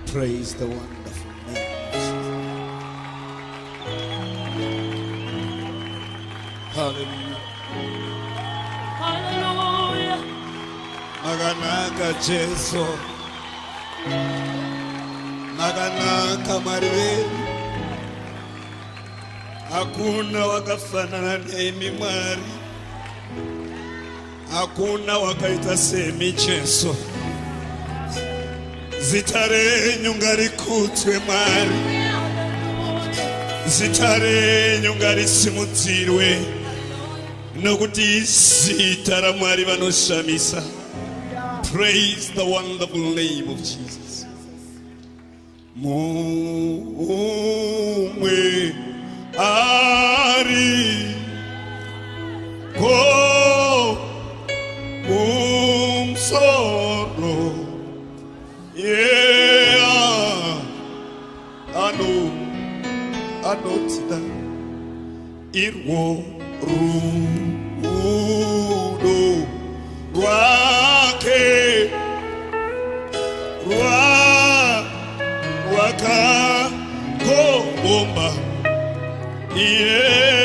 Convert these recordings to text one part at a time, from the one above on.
Praise the wonderful name of Jesus. Hallelujah. Hallelujah. Maganaka Jesu. Maganaka Maria. Hakuna wakafanana nami Mwari. Hakuna wakaita semi Jesu. Zitare nyungari kutwe Mwari. Zitare nyungari simutirwe. Nokuti zitara Mwari vanoshamisa. Praise the wonderful name of Jesus. Mumwe ari ko umsoro yeah anotida irwo rudo wake waka ko bomba yeah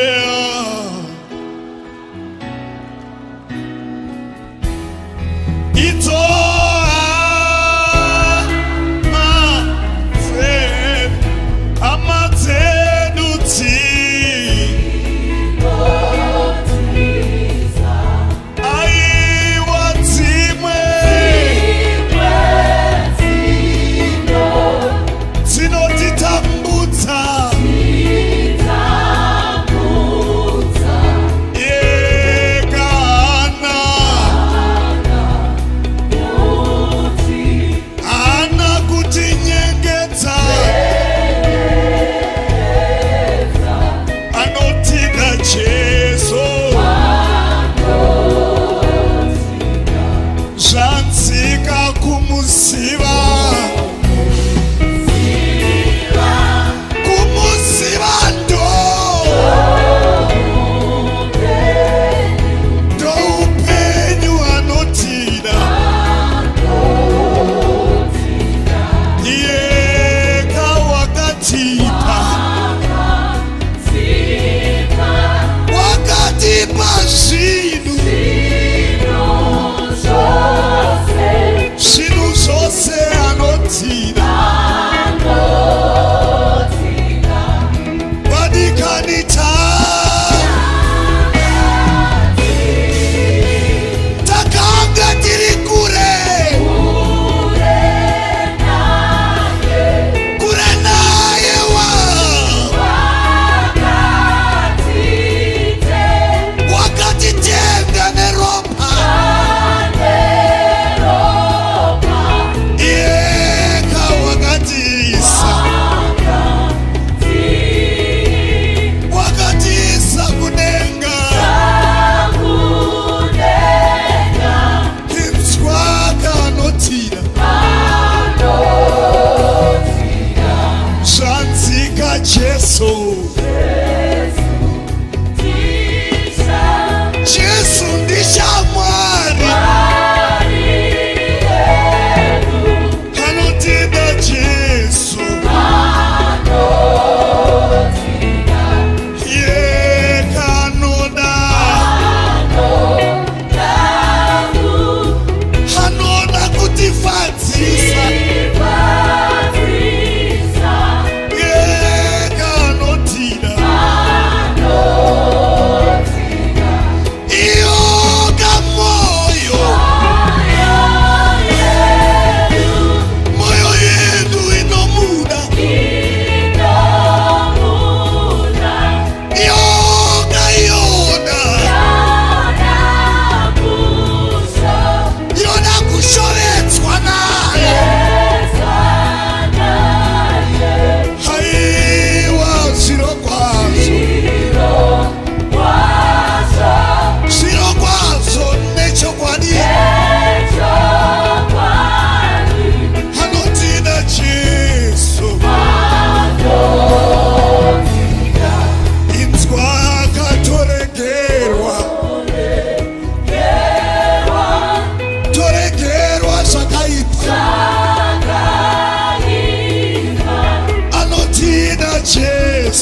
ito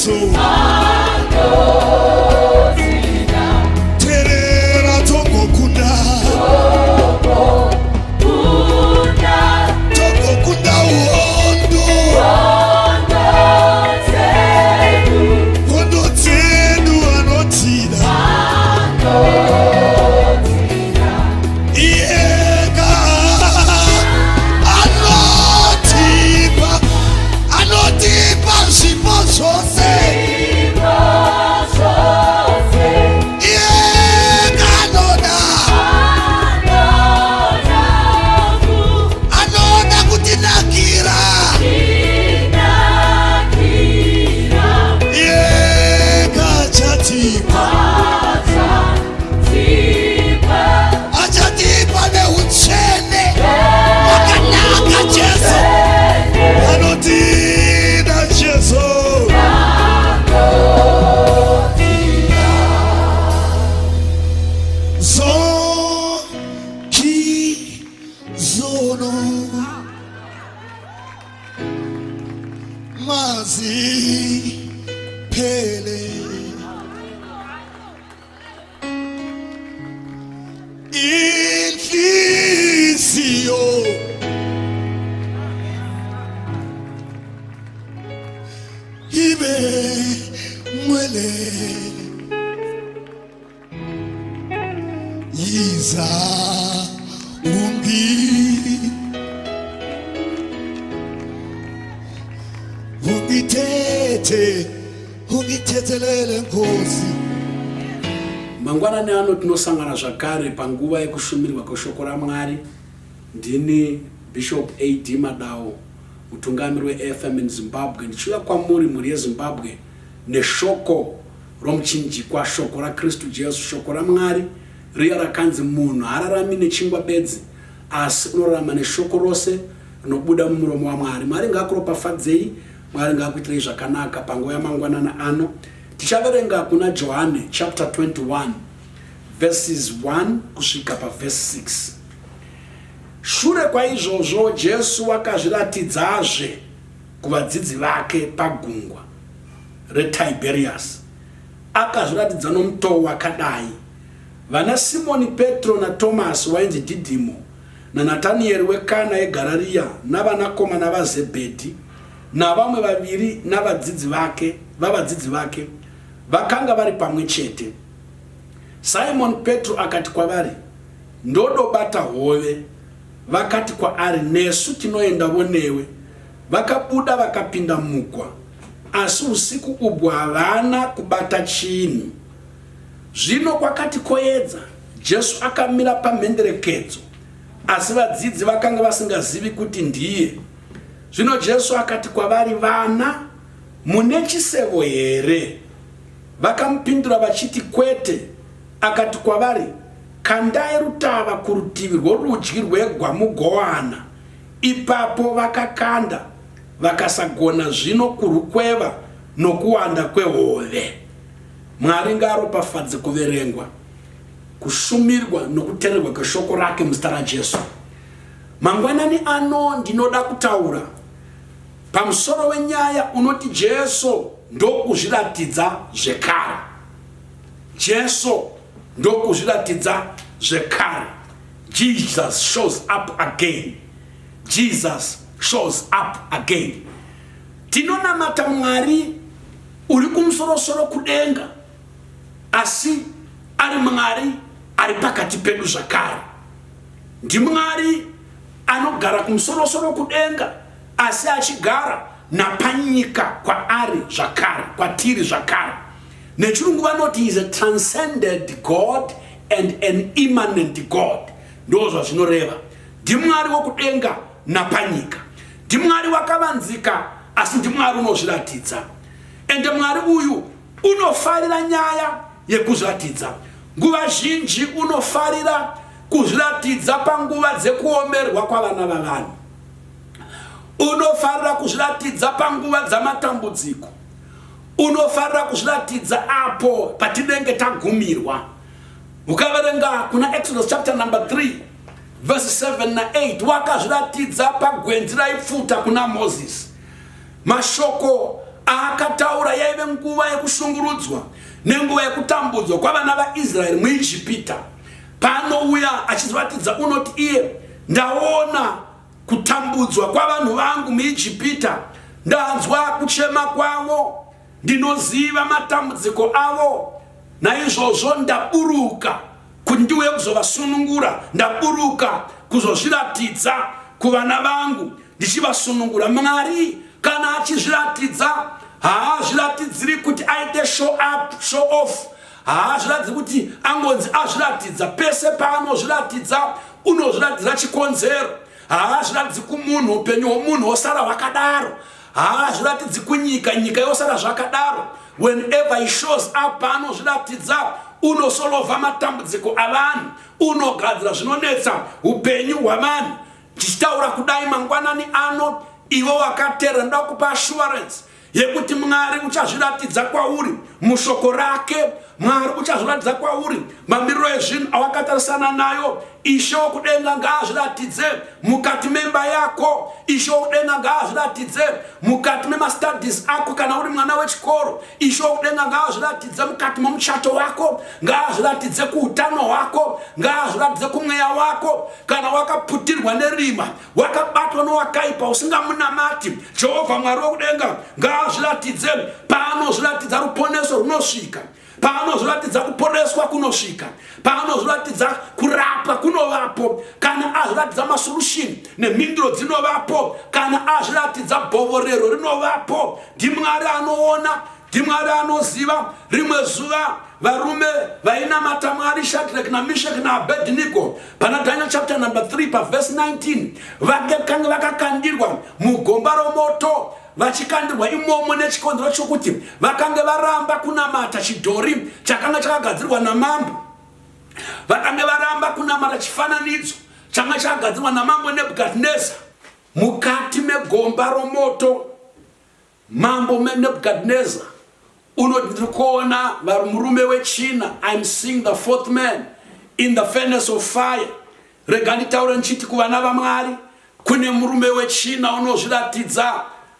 Jesu terera togokunda uhondo hondo tsedu anotida iyenga anotipa zvipo zvose iyenga anoda kutinakira iyenga achatipa neutsvene wakanaka Jesu anotida Jesu zono mazi pele inhliziyo ibe mwele yiza ungithethelele Nkosi. Mangwanani ano tinosangana zvakare panguva yekushumirwa kweshoko raMwari. Ndini Bishop A.D. Madao, mutungamiri weFM in Zimbabwe. Ndichiuya kwamuri muri yeZimbabwe neshoko romuchinjikwa, shoko raKristu Jesu, shoko raMwari riya rakanzi munhu haararami nechingwa bedzi asi unorarama neshoko rose rinobuda mumuromo waMwari. Mwari ngaakuropafadzei, Mwari ngaakuitirei zvakanaka panguva yamangwanana ano. Tichaverenga kuna Johane chapter 21 verses 1 kusvika paverse 6. Shure kwaizvozvo Jesu akazviratidzazve kuvadzidzi vake pagungwa reTiberias. Akazviratidza nomutoo wakadai. Vana Simoni Petro na Thomas wainzi Didimo na Natanieri wekana yeGarirea navanakomana vaZebhedhi na vamwe vaviri vavadzidzi vake vakanga vari pamwe chete. Simon Petro akati kwavari, ndodobata hove. Vakati kwaari, nesu tinoendawo newe. Vakabuda vakapinda mugwa, asi usiku ubwo havana kubata chinhu. Zvino kwakati koedza, Jesu akamira pamhenderekedzo, asi vadzidzi vakanga vasingazivi kuti ndiye. Zvino Jesu akati kwavari, vana, mune chisevo here? Vakamupindura vachiti kwete. Akati kwavari, kandai rutava kurutivi rworudyi rwegwa mugowana. Ipapo vakakanda, vakasagona zvino kurukweva nokuwanda kwehove. Mwari ngaaropafadze kuverengwa, kushumirwa nokuteererwa kweshoko rake muzita raJesu. Mangwanani ano ndinoda kutaura pamusoro wenyaya unoti Jesu ndokuzviratidza zvekare. Jesu ndokuzviratidza zvekare. Jesus shows up again. Jesus shows up again. Tinonamata Mwari uri kumusoro kudenga, asi ari Mwari ari pakati pedu zvakare. Ndi Mwari anogara kumusoro kudenga asi achigara napanyika kwaari zvakare, kwatiri zvakare. Nechirungu vanoti is a transcendent God and an immanent God. Ndozva zvinoreva. Ndi Mwari wokudenga napanyika. Ndi Mwari wakavanzika asi ndi Mwari unozviratidza. Ende Mwari uyu unofarira nyaya yekuzviratidza. Nguva zhinji unofarira kuzviratidza panguva dzekuomerwa kwavana vavanhu. Unofarira kuzviratidza panguva dzamatambudziko. Unofarira kuzviratidza apo patinenge tagumirwa. Ukaverenga kuna Exodus chapter number 3 verse 7 na 8 wakazviratidza pagwenzi raipfuta kuna Moses. Mashoko akataura yaive nguva yekushungurudzwa nenguva yekutambudzwa kwavana vaIsraeri muIjipita. Panouya achizoratidza unoti iye, ndaona kutambudzwa kwavanhu vangu muIjipita, ndanzwa kuchema kwavo, ndinoziva matambudziko avo. Naizvozvo ndaburuka kuti ndiuye kuzovasunungura, ndaburuka kuzozviratidza kuvana vangu ndichivasunungura. Mwari kana achizviratidza, haazviratidziri kuti aite show up, show off. Haazviratidzi kuti angonzi azviratidza. Pese paanozviratidza unozviratidza chikonzero. Haazviratidzi kumunhu, upenyu hwomunhu hosara hwakadaro. Haazviratidzi kunyika, nyika yosara zvakadaro. Whenever he shows up paanozviratidza, unosolova matambudziko avanhu, unogadzira zvinonetsa upenyu hwavanhu. Tichitaura kudai mangwanani ano, ivo vakatera ndakupa assurance yekuti Mwari uchazviratidza kwauri mushoko rake. Mwari uchazviratidza kwauri mamiriro ezvinhu awakatarisana nayo. Ishe wokudenga ngaazviratidze mukati memba yako. Ishe wokudenga ngaazviratidze mukati memastudies ako kana uri mwana wechikoro. Ishe wokudenga ngaazviratidze mukati momuchato wako, ngaazviratidze kuutano hwako, ngaazviratidze kumweya wako. Kana wakaputirwa nerima, wakabatwa nowakaipa usingamunamati, Jehovha Mwari wokudenga ngaazviratidze. Paanozviratidza ruponeso runosvika, paanozviratidza kuporeswa kunosvika, paanozviratidza kurapwa kunovapo, kana azviratidza masolution nemhinduro dzinovapo, kana azviratidza bhovorero rinovapo. ndiMwari anoona, ndiMwari anoziva. Rimwe zuva varume vainamata Mwari Shadrach naMeshach naAbednego pana Daniel chapter number 3 verse 19 vakanga vakakandirwa mugomba romoto, vachikandirwa imomo nechikonzero chokuti vakanga varamba kunamata chidhori chakanga chakagadzirwa namambo. Vakanga varamba kunamata chifananidzo chakanga chakagadzirwa namambo Nebukadnezar. Mukati megomba romoto, mambo Nebukadnezar unodikuona murume wechina, I'm seeing the fourth man in the furnace of fire. Rega nditaure nchiti kuvana vaMwari, kune murume wechina unozviratidza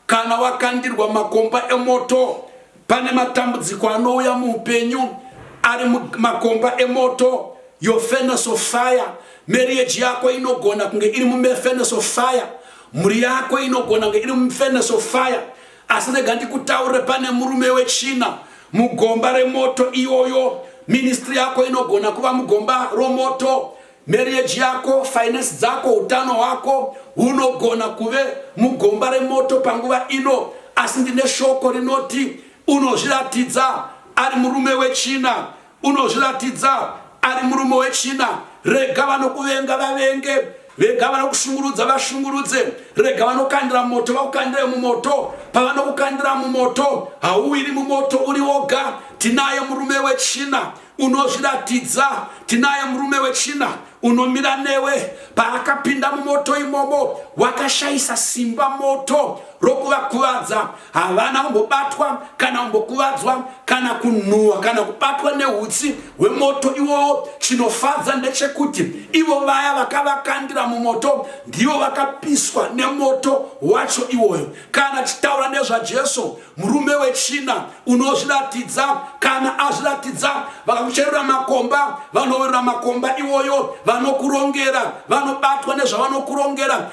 kana wakandirwa makomba emoto. Pane matambudziko anouya muupenyu ari makomba emoto, your furnace of fire. Marriage yako inogona kunge iri mu furnace of fire, mhuri yako inogona kunge iri mu furnace of fire. Asi rega ndikutaure pane murume wechina mugomba remoto iyoyo. Ministry yako inogona kuva mugomba romoto, marriage yako, finance dzako, utano hwako unogona kuve mugomba remoto panguva ino. Asi ndine shoko rinoti unozviratidza ari murume wechina, unozviratidza ari murume wechina. Rega vanokuvenga vavenge, rega vanokushungurudza vashungurudze, rega vanokandira moto vakukandire mumoto. Pavanokukandira mumoto hauwiri mumoto uri woga. Tinaye murume wechina unozviratidza, tinaye murume wechina unomira newe. Paakapinda mumoto imomo wakashayisa simba moto rokuvakuvadza. Havana kumbobatwa kana kumbokuvadzwa kana kunhuhwa kana kubatwa nehutsi hwemoto iwowo. Chinofadza ndechekuti ivo vaya vakavakandira mumoto ndivo vakapiswa nemoto wacho iwoyo. Kana chitaura nezvaJesu, murume wechina unozviratidza, kana azviratidza vakakucherera makomba, vanowerera makomba iwoyo, vanokurongera, vanobatwa nezvavanokurongera,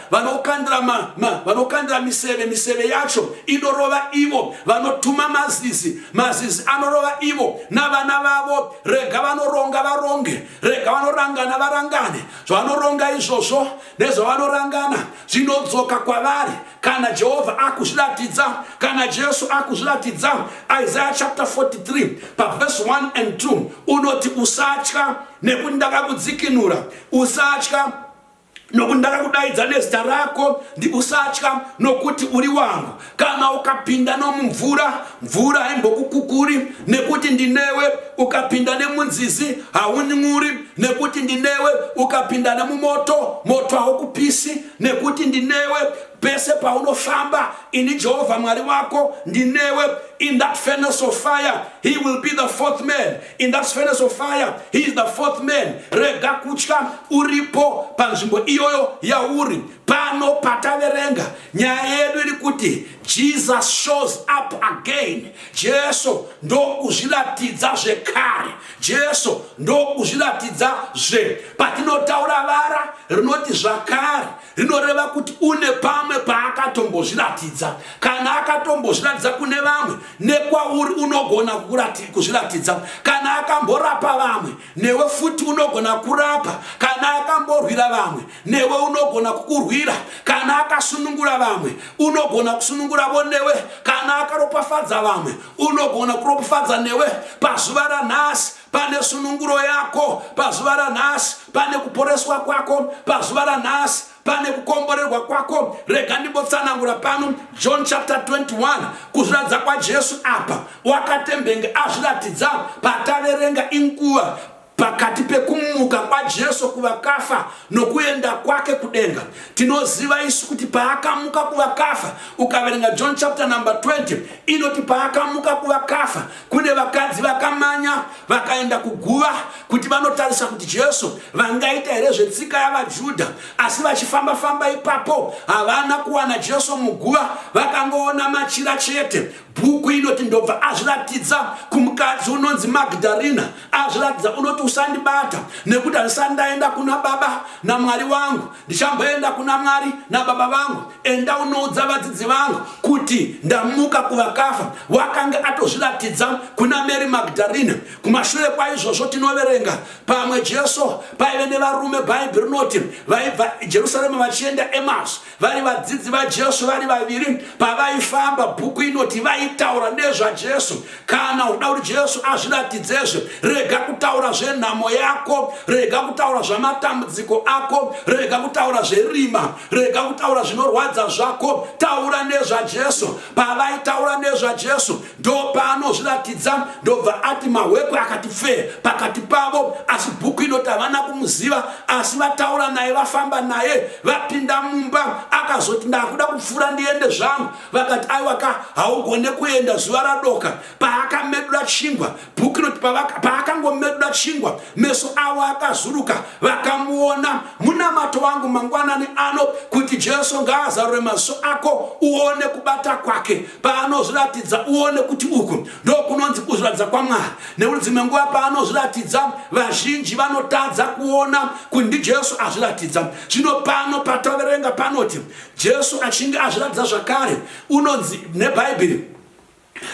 vanokandira miseve yacho inorova ivo, vanotuma mazizi anorova ivo navana vavo. Rega vanoronga varonge, rega vanorangana varangane. Zvavanoronga izvozvo nezvavanorangana zvinodzoka kwavari kana Jehovha akuzviratidza, kana Jesu akuzviratidza. Isaiah chapter 43 verse 1 and 2 unoti usatya nekuti ndakakudzikinura, usatya nokuti ndakakudaidza nezita rako, usatya nokuti uri wangu. Kana ukapinda nomumvura, mvura haimbokukukuri nekuti ndinewe. Ukapinda nemunzizi haunyung'uri nekuti ndinewe. Ukapinda nemumoto, moto haukupisi nekuti ndinewe. Pese paunofamba ini Jehovha Mwari wako ndinewe. In that furnace of fire he will be the fourth man. In that furnace of fire he is the fourth man. Rega kutya uripo panzvimbo iyoyo yauri. pano pataverenga nyaya yedu iri kuti Jesus shows up again. Jesu ndokuzviratidza zvekare. Jesu ndokuzviratidza zve. Patinotaura vara rinoti zvakare rinoreva kuti une pamwe paakatombozviratidza. Kana akatombozviratidza kune vamwe, nekwauri unogona kuzviratidza. Kana akamborapa vamwe, newe futi unogona kurapa. Kana akamborwira vamwe, newe unogona kukurwira. Kana akasunungura vamwe, unogona kusunungura newe. Kana akaropafadza vamwe, unogona kuropafadza newe. Pazuva ranhasi pane sununguro yako. Pazuva ranhasi pane kuporeswa kwako. Pazuva ranhasi pane kukomborerwa kwako. Rega ndimbotsanangura pano John chapter 21 kuzviratidza kwaJesu apa wakatembenge azviratidza pataverenga inguva pakati pekumuka kwaJesu kuvakafa nokuenda kwake kudenga. Tinoziva isu kuti paakamuka kuvakafa, ukaverenga John chapter number 20 inoti paakamuka kuvakafa kune vakadzi vakamanya vakaenda kuguva kuti vanotarisa kuti Jesu vangaita here zvetsika yavaJudha. Asi vachifamba ipapo havana kuwana Jesu muguva, vakangoona machira chete. Bhuku inoti ndobva azviratidza kumukadzi unonzi Magdalena, azviratidza unoti usandibata nekuti handisati ndaenda kuna Baba naMwari wangu, ndichamboenda kuna Mwari naBaba vangu. Enda unoudza vadzidzi vangu kuti ndamuka kuvakafa. Wakanga atozviratidza kuna Mary Magdalena. Kumashure kwaizvozvo tinoverenga pamwe Jesu paive nevarume, Bhaibheri rinoti vaibva Jerusarema vachienda Emmaus, vari vadzidzi vaJesu vari vaviri. Pavaifamba, bhuku inoti taura nezvaJesu. Kana uda kuti Jesu azviratidzezve, rega kutaura zvenhamo yako, rega kutaura zvamatambudziko ako, rega kutaura zverima, rega kutaura zvinorwadza zvako. Taura nezvaJesu. Pavaitaura nezvaJesu ndo paanozviratidza, ndobva ati mahwekwe akati fe pakati pavo. Asi bhuku inoti havana kumuziva, asi vataura naye, vafamba naye, vapinda mumba. Akazoti ndakuda kupfuura ndiende zvangu. Vakati aiwa haugone kuenda zuva radoka. Paakamedura chingwa, bhuku inoti paakangomedura chingwa, meso avo akazuruka, vakamuona. Munamato wangu mangwanani ano kuti Jesu ngaazarure maso ako uone kubata kwake. Paanozviratidza uone kuti uku ndokunonzi kuzviratidza kwaMwari. Nekuti dzimwe nguva paanozviratidza vazhinji vanotadza kuona kuti Jesu azviratidza. Zvino pano pataverenga panoti Jesu achinge azviratidza zvakare, unonzi neBhaibheri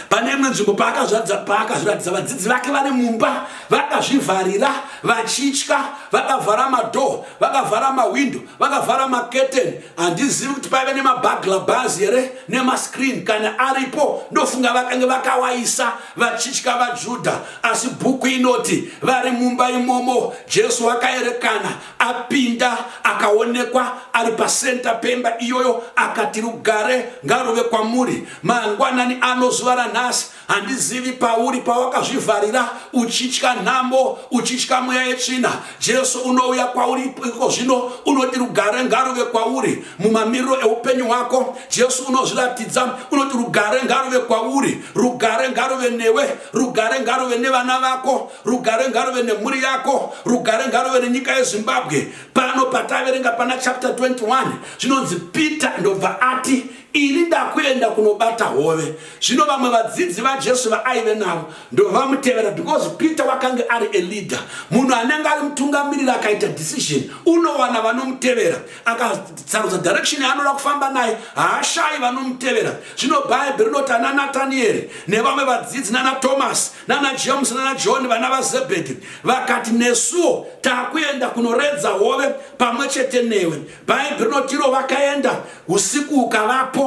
pane imwe nzvimbo paakazviratidza vadzidzi vake vari mumba vakazvivharira vachitya, vakavhara madhoo, vakavhara mawindo, vakavhara maketeni. Handizivi kuti paive nemabhaglabhazi here nemaskrini kana aripo. Ndofunga vakange vakawaisa vachitya vaJudha. Asi bhuku inoti vari mumba imomo, Jesu akaerekana, apinda, akaonekwa ari pasenta pemba iyoyo. Akati rugare ngaruve kwamuri mangwanani ano zuva ranhasi. Handizivi pauri pawakazvivharira uchitya nhamo, uchitya mweya yetsvina. Jesu unouya kwauri iko zvino, unoti rugare ngaruve kwauri mumamiriro eupenyu hwako. Jesu unozviratidza, unoti rugare ngaruve kwauri, rugare ngaruve newe, rugare ngaruve nevana vako, rugare ngaruve nemhuri yako, rugare ngaruve nenyika yeZimbabwe. Pano pataverenga pana chapter 21 zvinonzi Peter ndobva ati ini ndakuenda kunobata hove. Zvino vamwe vadzidzi vaJesu vaaive navo ndovamutevera, because Peter wakanga ari a leader, munhu anenge ari mutungamiriri. Akaita decision, unowana vanomutevera. Akatsarudza direction yaanoda kufamba naye, haashai vanomutevera. Zvino Bhaibheri rinoti ana Natanieri nevamwe vadzidzi nana Thomas nana James nana John vana vaZebhedhi vakati nesuwo takuenda kunoredza hove pamwe chete newe. Bhaibheri rinoti iro vakaenda usiku ukavapo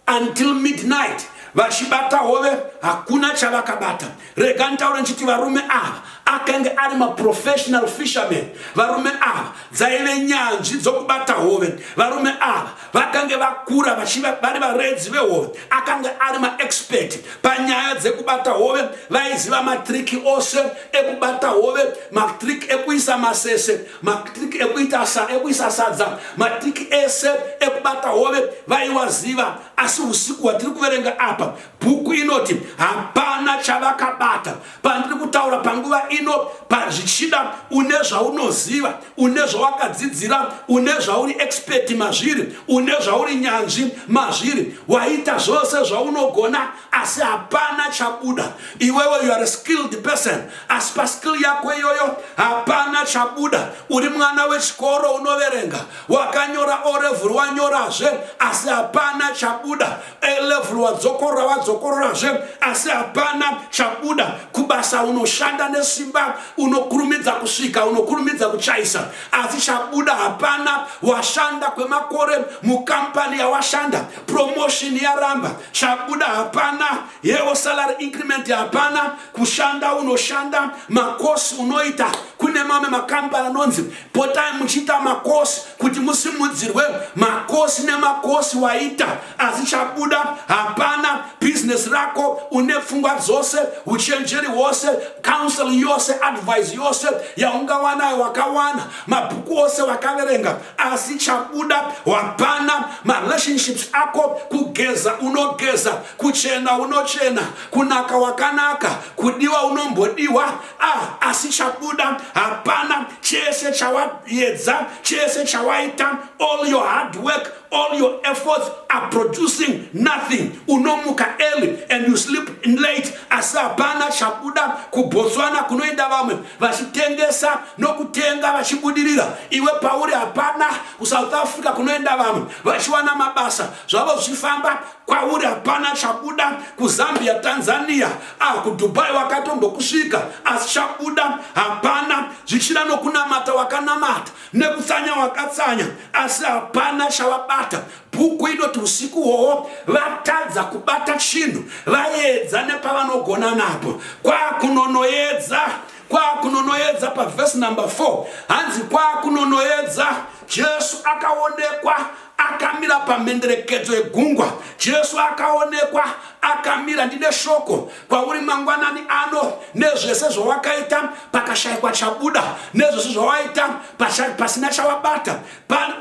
until midnight vachibata hove, hakuna chavakabata. Rega ntaure nchiti varume ava akanga ari maprofessional fishermen. Varume ava dzaive nyanzvi dzokubata hove. Varume ava vakange vakura vari varedzi vehove. Akanga ari maexpert panyaya dzekubata hove. Vaiziva matriki ose ekubata hove, matriki ekuisa masese, matriki ekuisa sadza, matriki ese ekubata hove vaiwaziva. Asi usiku hwatiri kuverenga apa, bhuku inoti hapana chavakabata. Pandiri kutaura panguva ino ino pazvichida une zvaunoziva, une zvawakadzidzira, une zvauri expert mazviri, une zvauri nyanzvi mazviri, waita zvose zvaunogona asi hapana chabuda. Iwewe you are a skilled person, asi paskill yako iyoyo hapana chabuda. Uri mwana wechikoro unoverenga, wakanyora O level wanyorazve asi hapana chabuda. A level wadzokorazve asi hapana chabuda. Kubasa unoshanda nesimba, unokurumidza kusvika, unokurumidza kuchaisa, asi chabuda hapana. Washanda kwemakore mukampani yawashanda, promotion yaramba, chabuda hapana. Yewo salary increment hapana. Kushanda unoshanda, makosi unoita. Kune mamwe makampani anonzi potai muchiita makosi kuti musimudzirwe makosi nemakosi waita, asi chabuda hapana. Business rako une pfungwa dzose, uchenjeri hwose, counsel yose, advice yose yaungawana wakawana, mabhuku ose wakaverenga, asi chabuda hapana. Relationships ako, kugeza unogeza, kuchena unochena, kunaka wakanaka, kudiwa unombodiwa, asi chabuda hapana. Chese chawaedza, chese chawaita, all your hard work, all your efforts are producing nothing. Unomuka early and you sleep in late, asi hapana chabuda. Kubotswana kunoenda vamwe vachitengesa nokutenga vachibudirira, iwe pauri hapana. Ku-South Africa kunoenda vamwe vachiwana mabasa zvavo zvichifamba, kwauri hapana chabuda. Ku-Zambia, Tanzania, ku-Dubai wakatombokusvika, asi chabuda hapana. Zvichida nokunamata wakanamata, nekutsanya wakatsanya, asi hapana chawabata. Bhuku inoti usiku hwohwo vatadza kubata chinhu, vaedza nepavanogona napo. Kwakunonoedza paverse number 4 hanzi kwakunonoedza Jesu akaonekwa akamira pamhenderekedzo yegungwa. Jesu akaonekwa akamira. Ndine shoko kwauri mangwanani ano, nezvese zvawakaita pakashayikwa chabuda, nezvese zvawaita pasina chawabata,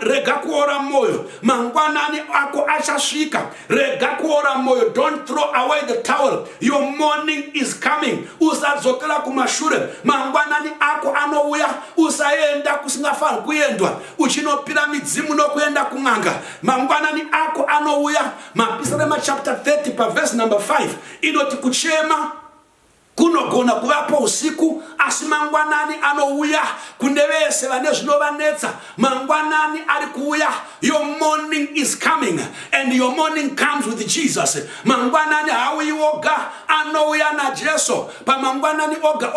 rega kuora moyo. Mangwanani ako achasvika, rega kuora moyo. Don't throw away the towel. Your morning is coming. Usadzokera kumashure, mangwanani ako anouya. Usaenda kusingafani kuendwa, uchinopira midzimu nokuenda kumanga. Mangwanani ako anouya. Mapisarema chapter 30 pa verse number 5 inoti kuchema kunogona kuvapo usiku, asi mangwanani anouya kune vese vane zvinovanetsa. Mangwanani ari kuuya. Your morning is coming and your morning comes with Jesus. Mangwanani hauyi oga, anouya naJesu. Pamangwanani oga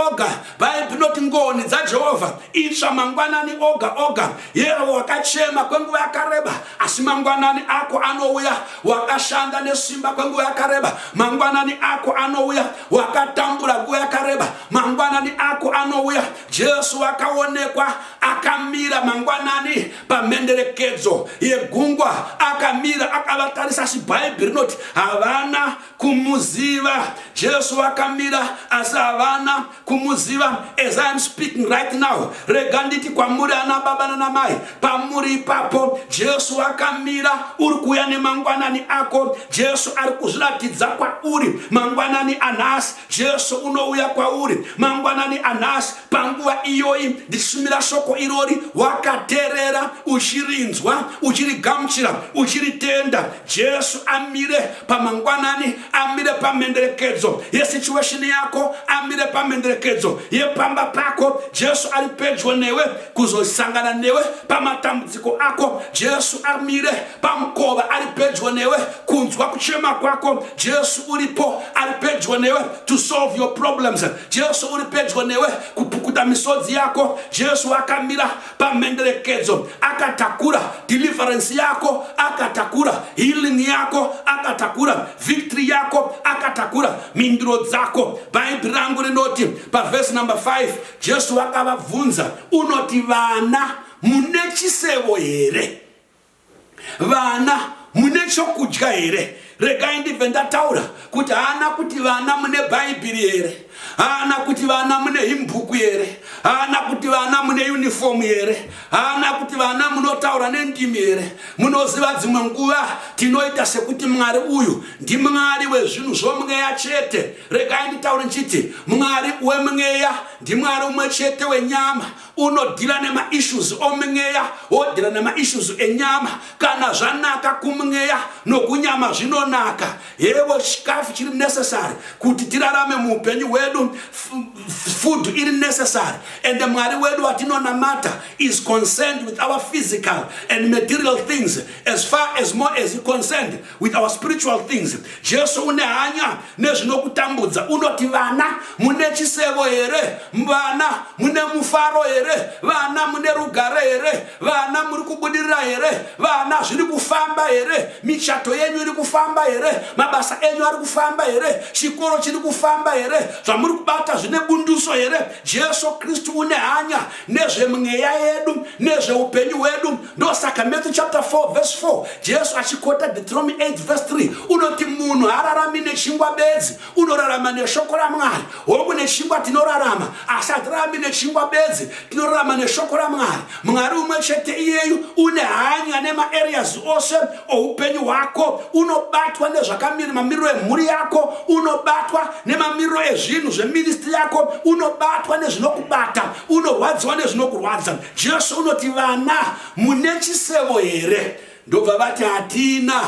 bhaibheri rinoti ngoni dzaJehovha itsva mangwanani oga. Yero wakachema kwenguva yakareba, asi mangwanani ako anouya. Wakashanda nesimba kwenguva yakareba, mangwanani ako anouya. Wakatambura nguva yakareba, mangwanani ako anouya. Jesu akaonekwa akamira mangwanani pamhenderekedzo yegungwa, akamira akavatarisa. Asi bhaibheri rinoti havana kumuziva. Jesu akamira asi havana kumuziva. As I am speaking right now, rega nditi kwamuri ana baba nana mai, pamuri ipapo Jesu akamira. Uri kuuya nemangwanani ako, Jesu ari kuzviratidza kwauri. Mangwanani anhasi Jesu unouya kwauri. Mangwanani anhasi panguva iyoyi ndichishumira shoko irori, wakateerera, uchirinzwa, uchirigamuchira, uchiritenda. Jesu amire pamangwanani, amire pamhenderekedzo yesituation yako, amire pamhenderekedzo yepamba pako. Jesu ari pedyo newe kuzosangana newe pamatambudziko ako. Jesu amire pamukova, ari pedyo newe kunzwa kuchema kwako. Jesu uripo, ari pedyo newe to solve your problems. Jesu uri pedyo newe kupukuta misodzi yako. Jesu akamira pamhenderekedzo, akatakura deliverance yako, akatakura healing yako, akatakura victory yako, akatakura mindiro dzako. Bhaibheri rangu rinoti paverse number 5 Jesu akavabvunza, unoti vana mune chisevo here? Vana mune chokudya here? Regai ndibve ndataura kuti haana kuti vana mune bhaibheri here. haana kuti vana mune himbhuku here, haana kuti vana mune uniform here, haana kuti vana munotaura nendimi here. Munoziva dzimwe nguva tinoita sekuti Mwari uyu ndiMwari wezvinhu zvomweya chete. Regai nditaure nchiti Mwari wemweya ndiMwari umwe chete wenyama. Unodhila nema issues omweya, wodhila nema issues enyama. Kana zvanaka kumweya nokunyama zvinonaka. Yewo chikafu chiri necessary kuti tirarame muupenyu hwedu, food iri necessary. And the Mwari wedu watinonamata is concerned with our physical and material things as far as more as he concerned with our spiritual things. Jesu une hanya nezvinokutambudza. Unoti vana mune chisevo here, vana mune mufaro here, vana mune rugare here, vana muri kubudirira here, vana zviri kufamba here, michato yenyu iri kufamba here, mabasa enyu ari kufamba here, chikoro chiri kufamba here, zvamuri kubata zvine bunduso here. Jesu Kristu une hanya nezvemweya yedu, nezveupenyu hwedu. Ndosaka Matthew chapter 4 verse 4 Jesu achikota Deuteronomy 8 verse 3 unoti munhu hararami nechingwa bedzi, unorarama neshoko raMwari. Hongu nechingwa tinorarama, asi hatirarami nechingwa bedzi, tinorarama neshoko raMwari. Mwari umwe chete iyeyu une hanya nema areas ose oupenyu hwako. Unobatwa nezvakamira mamiriro emhuri yako, unobatwa nemamiriro ezvinhu zveministry yako, unobatwa nezvinokubata, unorwadziwa nezvinokurwadza. Jesu unoti vana mune chisevo here. Ndobva vati hatina.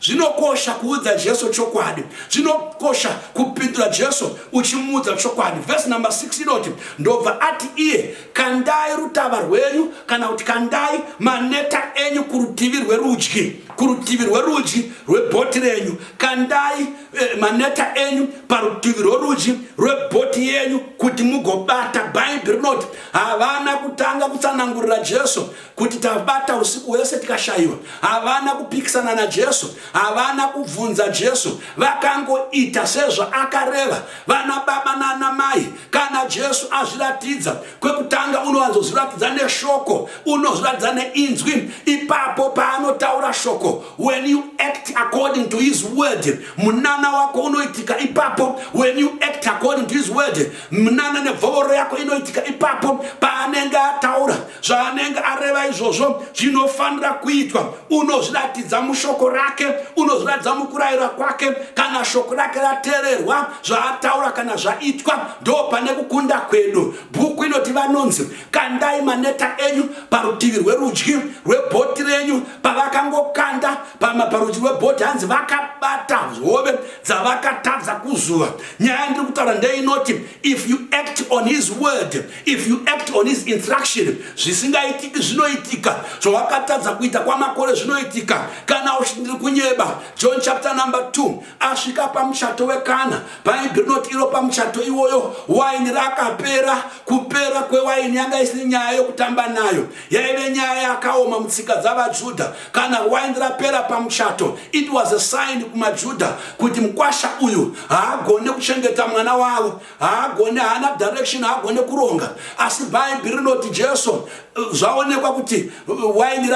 Zvinokosha kuudza Jesu chokwadi, zvinokosha kupindura Jesu uchimuudza chokwadi. Verse number 6 inoti ndobva ati iye kandai rutava rwenyu, kana kuti kandai maneta enyu kurutivi rwerudyi, kurutivi rwerudyi rwebhoti renyu. Kandai maneta enyu parutivi rworudyi rwebhoti yenyu kuti mugobata. Bhaibheri rinoti havana kutanga kutsanangurira Jesu kuti tabata usiku hwese tikashayiwa. Havana kupikisana naJesu, havana kubvunza Jesu, vakangoita sezvo akareva. Vana baba nana mai, kana Jesu azviratidza kwekutanga unowanzozviratidza neshoko, unozviratidza neinzwi. Ipapo paanotaura shoko, when you act according to his word, munana wako unoitika ipapo. When you act according to his word, munana nebvovoro yako inoitika ipapo. Paanenge ataura zvaanenge areva izvozvo zvinofanira kuitwa, unozviratidza mushoko rake, unozviratidza mukurayira kwake. Kana shoko rake rateererwa, zvaataura kana zvaitwa, ndo pane kukunda kwedu. Bhuku inoti vanonzi kandai maneta enyu parutivi rwerudyi rwebhoti renyu. Pavakangokanda parudyi rwebhoti hanzi vakabata hove dzavakatadza kuzuva. Nyaya ndiri kutaura ndeinoti if you act on his word, if you act on his instruction, zvisingaitiki zvinoitika. Zvawakatadza kuita kwamakore zvinoitika. Kana uchindiri kunyeba John chapter number 2 asvika pamuchato wekana, Bhaibheri rinoti iro pamuchato iwoyo waini rakapera. Kupera kwewaini yanga isiri nyaya yokutamba nayo, yaive nyaya yakaoma mutsika dzavaJudha. Kana waini rapera pamuchato, it was a sign kumaJudha kuti mukwasha uyu haagone kuchengeta mwana wavo, haagone, hana direction, haagone kuronga. Asi Bhaibheri rinoti Jesu zvaonekwa kuti waini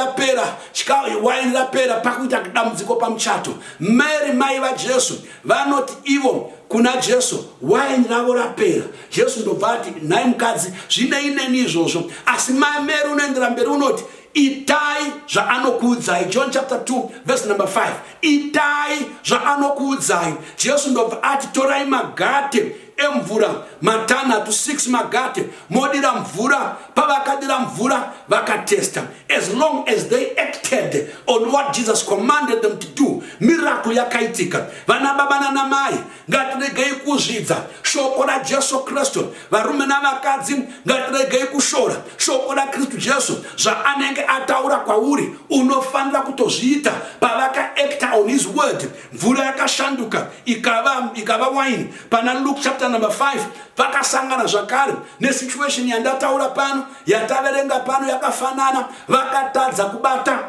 rapera pakuita dambudziko pamuchato. Mary mai vaJesu vanoti ivo kuna Jesu waini ravo rapera. Jesu ndobva ati nhai mukadzi zvine ineni izvozvo. Asi mai Mary unoendera mberi unoti itai zvaanokuudzai. John chapter 2 verse number 5 itai zvaanokuudzai. Jesu ndobva ati torai magate emvura matanhatu, 6 magate, modira mvura. Pavakadira mvura vakatesta. As long as they acted on what Jesus commanded them to do, miracle yakaitika. Vana baba nana mai ngatiregei kuzvidza shoko raJesu Kristu. Varume navakadzi ngatiregei kushora shoko raKristu Jesu. Zvaanenge ataura kwauri unofanira kutozviita. Pavakaacta on his word, mvura yakashanduka ikava wine. Pana Luke chapter number 5 vakasangana zvakare nesituation yandataura pano, yataverenga pano yakafanana. Vakatadza kubata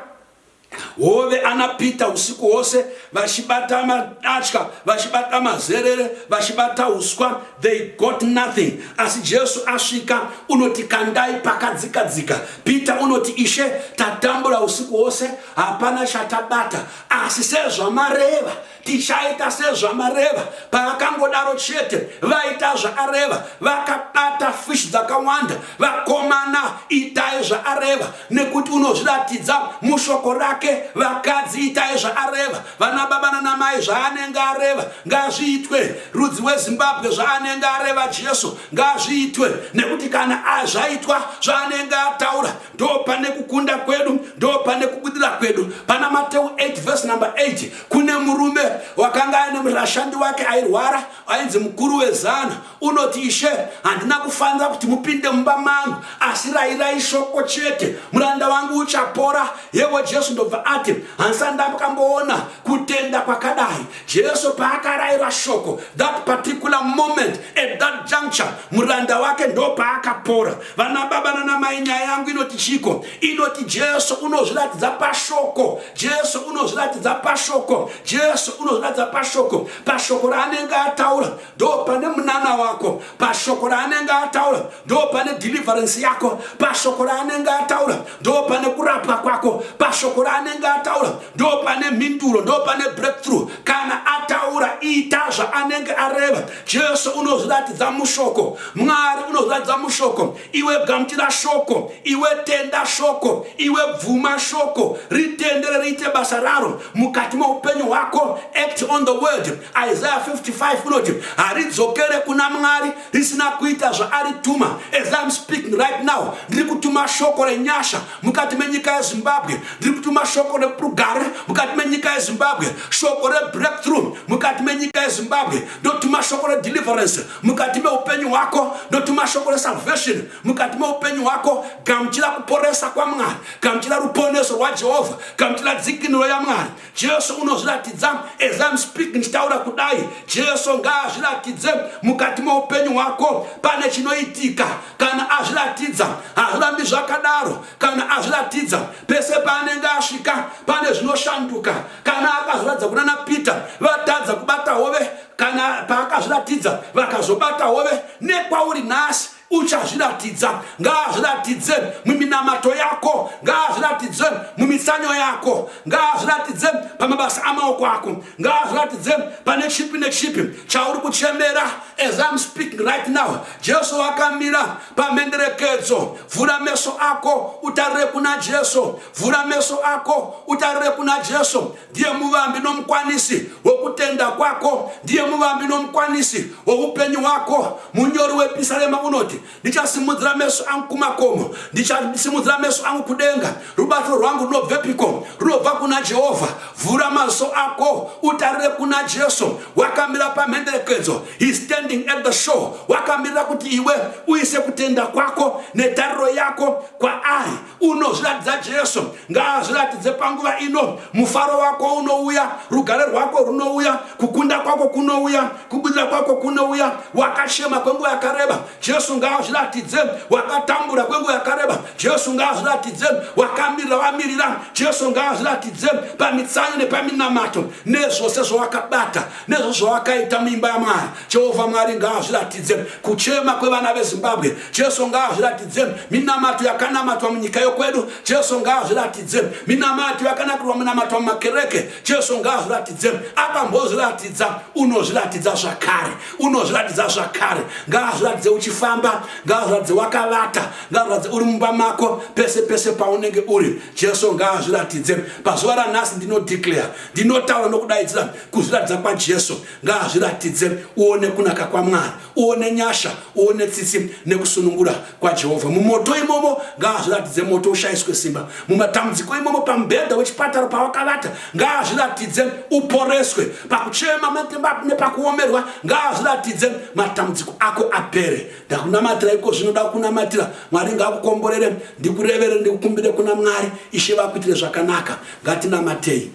hove anapita usiku hwose vachibata madatya, vachibata mazerere, vachibata uswa. They got nothing. Asi Jesu asvika unoti kandai pakadzikadzika. Peter unoti ishe tatambura usiku hwose hapana chatabata, asi sezvamareva tichaita sezvamareva. Paakangodaro chete vaita zvaareva, vakabata fish dzakawanda, vakomana itai zvaareva, nekuti unozviratidza mushoko rake. Vakadzi itai zvaareva, vana baba nana mai zvaanenge areva ngazviitwe. Rudzi weZimbabwe zvaanenge areva Jesu ngazviitwe, nekuti kana azvaitwa zvaanenge ataura ndo pane kukunda kwedu, ndo pane kubudira kwedu. Pana Mateo 8 verse number 8, kune murume wakanga ane murashandi wake airwara, ainzi mukuru wezana. Unoti, Ishe, handina kufanira kuti mupinde mumba mangu, asi rayirai shoko chete, muranda wangu uchapora. Yewo Jesu ndobva ati, handisati ndakamboona kutenda kwakadai. Jesu paakarayira shoko, that particular moment, at that juncture, muranda wake ndo paakapora. Vana baba nana mai, nyaya yangu inoti chiko, inoti Jesu unozviratidza pashoko. Jesu unozviratidza pashoko. Jesu unozviratidza pashoko. Pashoko raanenge ataura ndo pane munana wako. Pashoko raanenge ataura ndo pane deliverance yako. Pashoko raanenge ataura ndo pane kurapwa kwako. Pashoko raanenge ataura ndo pane minduro, ndo pane breakthrough. Kana ataura ita zvaanenge areva. Jesu unozviratidza mushoko. Mwari unozviratidza mushoko. Iwe gamuchira shoko, iwe tenda shoko, iwe bvuma shoko, ritendere riite basa raro mukati meupenyu hwako. Act on the word. Isaiah 55 unoti, haridzokere kuna Mwari risina kuita zvaarituma. As I'm speaking right now, ndiri kutuma shoko renyasha mukati menyika yeZimbabwe. Ndiri kutuma shoko reprugare mukati menyika yeZimbabwe. Shoko rebreakthrough mukati menyika yeZimbabwe. Ndotuma shoko redeliverance mukati meupenyu hwako. Ndotuma shoko resalvation mukati meupenyu hwako. Gamuchira kuporesa kwa Mwari, gamuchira ruponeso rwa Jehovha, gamuchira dzikinuro yaMwari. Jesu unozviratidza. As I'm speaking ndichitaura kudai, Jesu ngaazviratidze mukati meupenyu hwako. Pane chinoitika kana azviratidza, hazvirambi zvakadaro. Kana azviratidza, pese paanenge asvika pane zvinoshanduka. Kana akazviratidza kuna Peter, vatadza kubata hove, kana paakazviratidza vakazobata hove, nekwauri nhasi uchazviratidza. Ngaazviratidze muminamato yako, ngaazviratidze mumitsanyo yako, ngaazviratidze pamabasa amaoko ako, ngaazviratidze pane chipi nechipi chauri kuchemera. As I'm speaking right now, Jesu akamira pamhenderekedzo. Vhura meso ako utarire kuna Jesu. Vhura meso ako utarire kuna Jesu. Ndiye muvambi nomukwanisi wokutenda kwako. Ndiye muvambi nomukwanisi woupenyu hwako. Munyori wePisarema unoti, ndichasimudzira meso angu kumakomo, ndichasimudzira meso angu kudenga. Rubatsiro rwangu runobvepiko? Runobva kuna Jehovha. Vhura maso ako utarire kuna Jesu. Wakamira pamhenderekedzo. He's standing at the shore. Wakamira kuti iwe uise kutenda kwako netariro yako kwaari. Unozviratidza Jesu. Ngaazviratidze panguva ino. Mufaro wako unouya, rugare rwako runouya, kukunda kwako kunouya, kubudira kwako kunouya. Wakashema kwenguva yakareba, Jesu ngaazviratidze. Wakatambura kwenguva yakareba, Jesu ngaazviratidze. Wakamira wamirira, Jesu ngaazviratidze pamitsanyo nepaminamato nezvose zvawakabata, nezvose zvawakaita muimba yaMwari. Jehovha Mwari ngaazviratidze kuchema kwevana veZimbabwe. Jesu ngaazviratidze minamato yakanamatwa munyika yokwedu. Jesu ngaazviratidze minamato yakanakirwa munamato mumakereke. Jesu ngaazviratidze. Akambozviratidza, unozviratidza zvakare, unozviratidza zvakare. Ngaazviratidze uchifamba, ngaazviratidze wakavata, ngaazviratidze uri mumba mako, pese pese paunenge uri. Jesu ngaazviratidze. Pazuva ranhasi ndinodeclare, ndinotaura nokudaidzira kuzviratidza kwaJesu. Ngaazviratidze, uone kunaka kwaMwari, uone nyasha, uone tsitsi nekusunungura kwaJehovha. Mumoto imomo ngaazviratidze moto ushayiswe simba. Mumatambudziko imomo pamubhedha wechipatara pawakavata ngaazviratidze uporeswe. Pakuchema nepakuomerwa ngaazviratidze matambudziko ako apere. Ndakunamatira iko zvinoda kunamatira. Mwari ngaakukomborere, ndikurevere, ndikukumbire kuna Mwari. Ishe vakuitire zvakanaka. Ngatinamatei.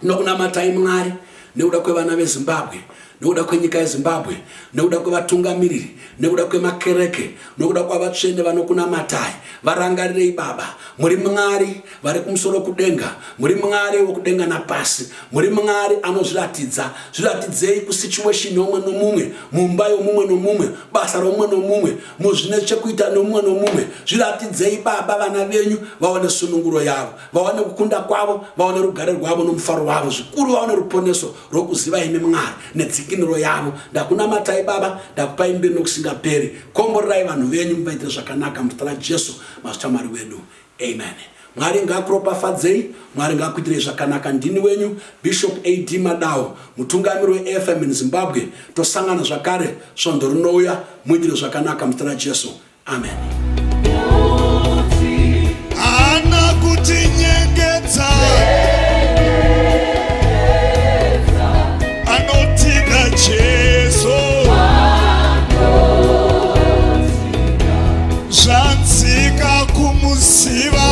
Nokunamatai Mwari nekuda kwevana veZimbabwe. nekuda kwenyika yeZimbabwe, nekuda kwevatungamiriri, nekuda kwemakereke, nokuda kwavatsvene vanokunamatai. Varangarirei Baba, muri Mwari vari kumusoro kudenga, muri Mwari wokudenga napasi, muri Mwari anozviratidza. Zviratidzei kusituation yomwe nomumwe, mumba yomumwe nomumwe, basa romumwe nomumwe, muzvine chekuita nomumwe nomumwe. Zviratidzei Baba, vana venyu vaone sununguro yavo, vaone kukunda kwavo, vaone rugare rwavo nomufaro wavo, zvikuru vaone ruponeso rokuziva imi Mwari nedzikinuro yavo. Ndakunamatai Baba, ndakupai mbiri nokusingaperi. Komborerai vanhu venyu muvaite zvakanaka muzita raJesu Mwari wedu. Amen. Mwari ngakuropafadzei, Mwari ngakuitirei zvakanaka. Ndini wenyu Bishop A.D. Madao, mutungamiri weFM in Zimbabwe. Tosangana zvakare svondo rinouya, muitire zvakanaka muzita raJesu. Amen. Ana kutinyengedza, anotida Jesu, zvanzika kumuziva.